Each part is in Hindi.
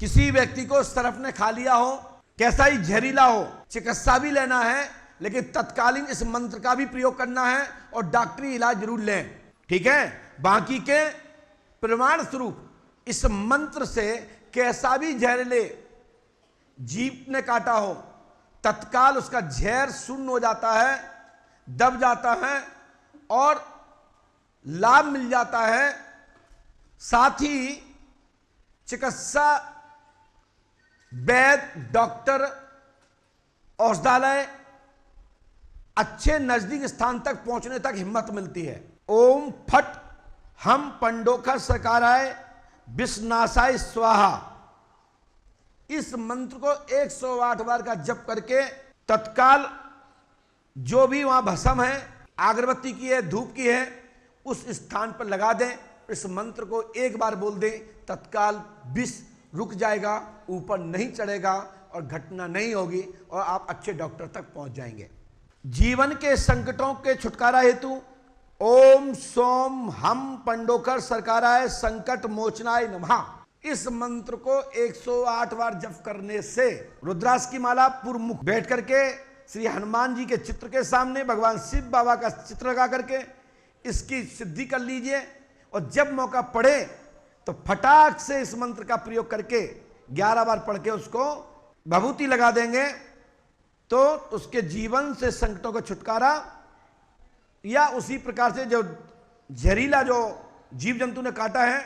किसी व्यक्ति को सरफ ने खा लिया हो, कैसा ही जहरीला हो, चिकित्सा भी लेना है, लेकिन तत्कालीन इस मंत्र का भी प्रयोग करना है और डॉक्टरी इलाज जरूर लें। ठीक है। बाकी के प्रमाण स्वरूप इस मंत्र से कैसा भी जहरीले जीव ने काटा हो, तत्काल उसका जहर शून्य हो जाता है, दब जाता है और लाभ मिल जाता है। साथ ही चिकित्सा, वैद्य, डॉक्टर, औषधालय, अच्छे नजदीक स्थान तक पहुंचने तक हिम्मत मिलती है। ओम फट हम पंडोखर सकाराय विषनाशाय स्वाहा, इस मंत्र को 108 बार का जप करके तत्काल जो भी वहां भस्म है, अगरबत्ती की है, धूप की है, उस स्थान पर लगा दें। इस मंत्र को एक बार बोल दें, तत्काल विष रुक जाएगा, ऊपर नहीं चढ़ेगा और घटना नहीं होगी और आप अच्छे डॉक्टर तक पहुंच जाएंगे। जीवन के संकटों के छुटकारा हेतु ओम सोम हम पंडोकर सरकाराय संकट मोचनाय नमः, इस मंत्र को 108 बार जप करने से रुद्राक्ष की माला पूर्व मुख बैठ करके श्री हनुमान जी के चित्र के सामने भगवान शिव बाबा का चित्र लगा करके इसकी सिद्धि कर लीजिए। और जब मौका पड़े तो फटाक से इस मंत्र का प्रयोग करके 11 बार पढ़ के उसको भभूति लगा देंगे, तो उसके जीवन से संकटों का छुटकारा, या उसी प्रकार से जो जहरीला जो जीव जंतु ने काटा है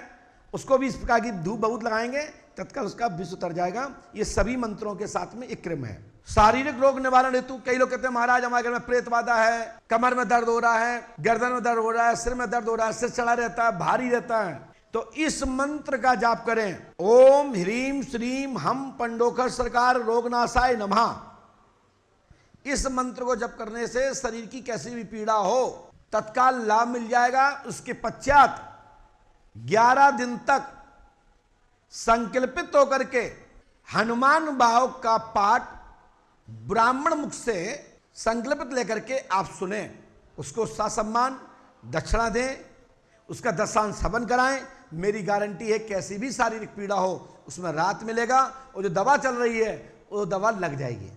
उसको भी इस प्रकार की धूप बहुत लगाएंगे, तत्काल उसका विष उतर जाएगा। ये सभी मंत्रों के साथ में एक क्रम है। शारीरिक रोग निवारण हेतु कई लोग कहते हैं महाराज हमारे घर में प्रेत बाधा है, कमर में दर्द हो रहा है, गर्दन में दर्द हो रहा है, सिर में दर्द हो रहा है, सिर चढ़ा रहता है, भारी रहता है, तो इस मंत्र का जाप करें। ओम ह्रीम श्रीम हम पंडोखर सरकार रोगनाशाय नमः, इस मंत्र को जप करने से शरीर की कैसी भी पीड़ा हो तत्काल लाभ मिल जाएगा। उसके पश्चात 11 दिन तक संकल्पित होकर के हनुमान भाव का पाठ ब्राह्मण मुख से संकल्पित लेकर के आप सुने, उसको ससम्मान दक्षिणा दें, उसका दशांश हवन कराएं। मेरी गारंटी है कैसी भी शारीरिक पीड़ा हो उसमें राहत मिलेगा और जो दवा चल रही है वो दवा लग जाएगी।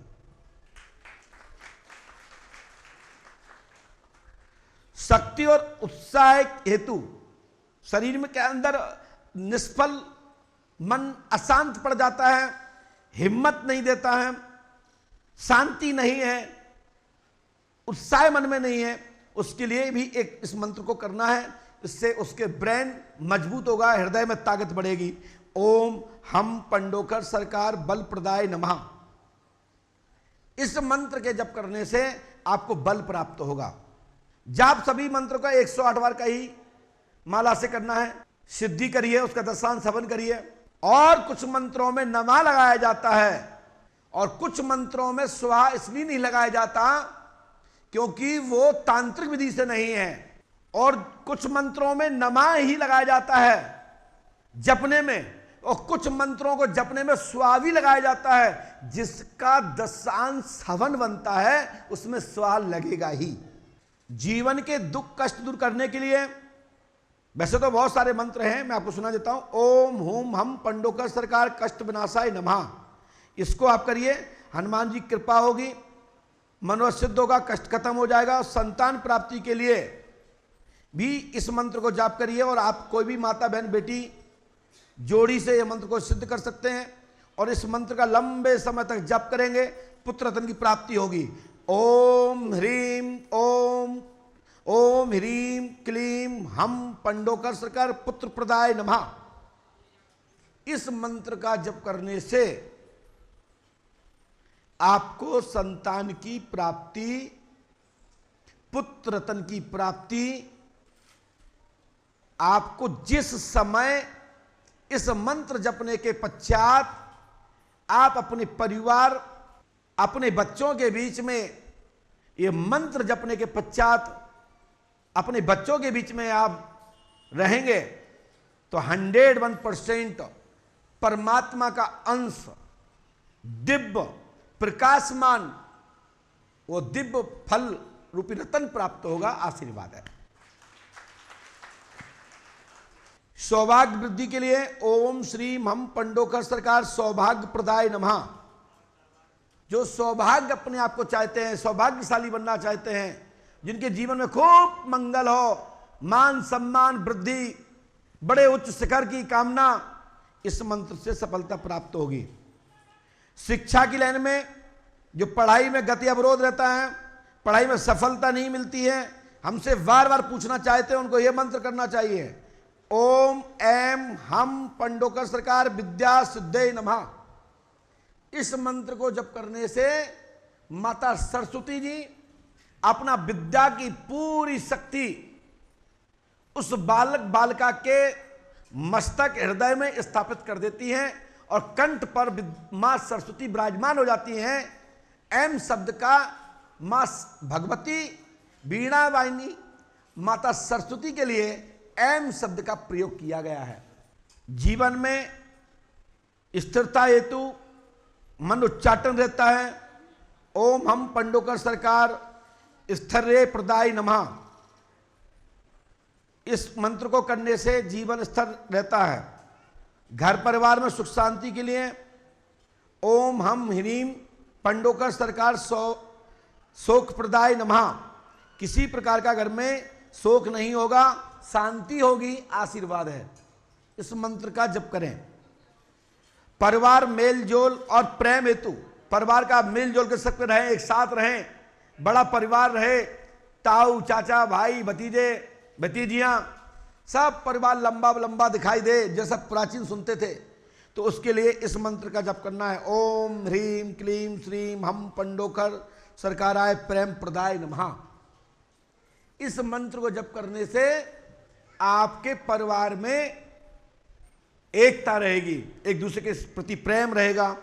शक्ति और उत्साह हेतु शरीर में के अंदर निष्फल मन अशांत पड़ जाता है, हिम्मत नहीं देता है, शांति नहीं है, उत्साह मन में नहीं है, उसके लिए भी एक इस मंत्र को करना है। इससे उसके ब्रेन मजबूत होगा, हृदय में ताकत बढ़ेगी। ओम हम पंडोकर सरकार बल प्रदाय नमः, इस मंत्र के जप करने से आपको बल प्राप्त होगा। जाप सभी मंत्र का 108 बार का ही माला से करना है। सिद्धि करिए, उसका दशांश हवन करिए। और कुछ मंत्रों में नमा लगाया जाता है और कुछ मंत्रों में स्वाहा इसलिए नहीं लगाया जाता क्योंकि वो तांत्रिक विधि से नहीं है, और कुछ मंत्रों में नमा ही लगाया जाता है जपने में, और कुछ मंत्रों को जपने में स्वाहा भी लगाया जाता है। जिसका दशांश हवन बनता है उसमें स्वाहा लगेगा ही। जीवन के दुख कष्ट दूर करने के लिए वैसे तो बहुत सारे मंत्र हैं, मैं आपको सुना देता हूं। ओम हुम हम पंडोकर सरकार कष्ट विनाशाय नमः, इसको आप करिए, हनुमान जी की कृपा होगी, मनोरथ सिद्ध होगा, कष्ट खत्म हो जाएगा। संतान प्राप्ति के लिए भी इस मंत्र को जाप करिए, और आप कोई भी माता बहन बेटी जोड़ी से यह मंत्र को सिद्ध कर सकते हैं, और इस मंत्र का लंबे समय तक जाप करेंगे, पुत्र रत्न की प्राप्ति होगी। ओम ह्रीम ओम ओम ह्रीम क्लीम हम पंडोकर सरकार पुत्र प्रदाय नमः, इस मंत्र का जप करने से आपको संतान की प्राप्ति, पुत्र रत्न की प्राप्ति, आपको जिस समय इस मंत्र जपने के पश्चात आप अपने परिवार, अपने बच्चों के बीच में ये मंत्र जपने के पश्चात अपने बच्चों के बीच में आप रहेंगे तो 101% परमात्मा का अंश, दिव्य प्रकाशमान, वो दिव्य फल रूपी रतन प्राप्त होगा। आशीर्वाद है। सौभाग्य वृद्धि के लिए ओम श्री हम पंडोकर सरकार सौभाग्य प्रदाय नमः। जो सौभाग्य अपने आप को चाहते हैं, सौभाग्यशाली बनना चाहते हैं, जिनके जीवन में खूब मंगल हो, मान सम्मान वृद्धि, बड़े उच्च शिखर की कामना, इस मंत्र से सफलता प्राप्त होगी। शिक्षा की लाइन में जो पढ़ाई में गति अवरोध रहता है, पढ़ाई में सफलता नहीं मिलती है, हमसे बार बार पूछना चाहते हैं, उनको यह मंत्र करना चाहिए, ओम एम हम पंडोकर सरकार विद्या सिद्धे नमः। इस मंत्र को जप करने से माता सरस्वती जी अपना विद्या की पूरी शक्ति उस बालक बालिका के मस्तक हृदय में स्थापित कर देती हैं और कंठ पर मां सरस्वती विराजमान हो जाती हैं। एम शब्द का मां भगवती वीणा वाहिनी माता सरस्वती के लिए एम शब्द का प्रयोग किया गया है। जीवन में स्थिरता हेतु मन उच्चाटन रहता है। ओम हम पंडोकर सरकार स्थैर्य प्रदाय नमः। इस मंत्र को करने से जीवन स्थिर रहता है। घर परिवार में सुख शांति के लिए ओम हम ह्रीम पंडोकर सरकार शोक प्रदाय नमः। किसी प्रकार का घर में शोक नहीं होगा, शांति होगी, आशीर्वाद है। इस मंत्र का जप करें। परिवार मेल जोल और प्रेम हेतु परिवार का मेल जोल के सब रहें, एक साथ रहें, बड़ा परिवार रहे, ताऊ चाचा भाई भतीजे भतीजियां सब परिवार लंबा लंबा दिखाई दे जैसा प्राचीन सुनते थे, तो उसके लिए इस मंत्र का जप करना है। ओम ह्रीम क्लीम श्रीम हम पंडोकर सरकाराय प्रेम प्रदाय नमः। इस मंत्र को जप करने से आपके परिवार में एकता रहेगी, एक दूसरे के प्रति प्रेम रहेगा।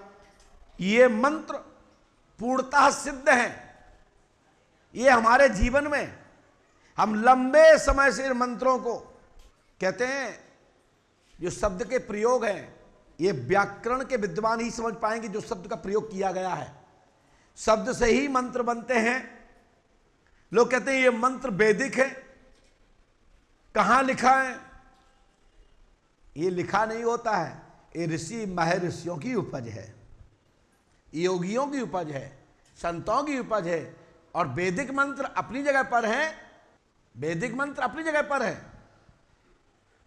ये मंत्र पूर्णतः सिद्ध है। ये हमारे जीवन में हम लंबे समय से इन मंत्रों को कहते हैं। जो शब्द के प्रयोग हैं, ये व्याकरण के विद्वान ही समझ पाएंगे जो शब्द का प्रयोग किया गया है। शब्द से ही मंत्र बनते हैं। लोग कहते हैं ये मंत्र वैदिक है, कहां लिखा है? ये लिखा नहीं होता है, ये ऋषि महर्षियों की उपज है, योगियों की उपज है, संतों की उपज है। और वैदिक मंत्र अपनी जगह पर है, वैदिक मंत्र अपनी जगह पर है,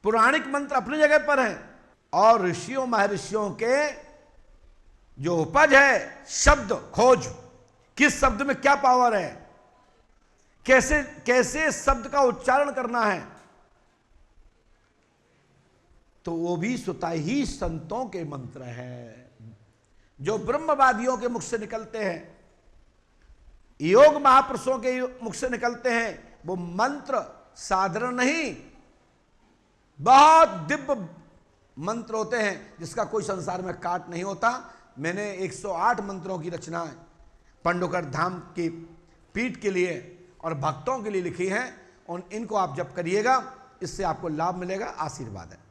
पुराणिक मंत्र अपनी जगह पर है, और ऋषियों महर्षियों के जो उपज है, शब्द खोज, किस शब्द में क्या पावर है, कैसे कैसे शब्द का उच्चारण करना है, तो वो भी स्वतः ही संतों के मंत्र हैं जो ब्रह्मवादियों के मुख से निकलते हैं, योग महापुरुषों के मुख से निकलते हैं। वो मंत्र साधारण नहीं, बहुत दिव्य मंत्र होते हैं जिसका कोई संसार में काट नहीं होता। मैंने 108 मंत्रों की रचना पंडोकर धाम की पीठ के लिए और भक्तों के लिए लिखी है, और इनको आप जप करिएगा, इससे आपको लाभ मिलेगा, आशीर्वाद है।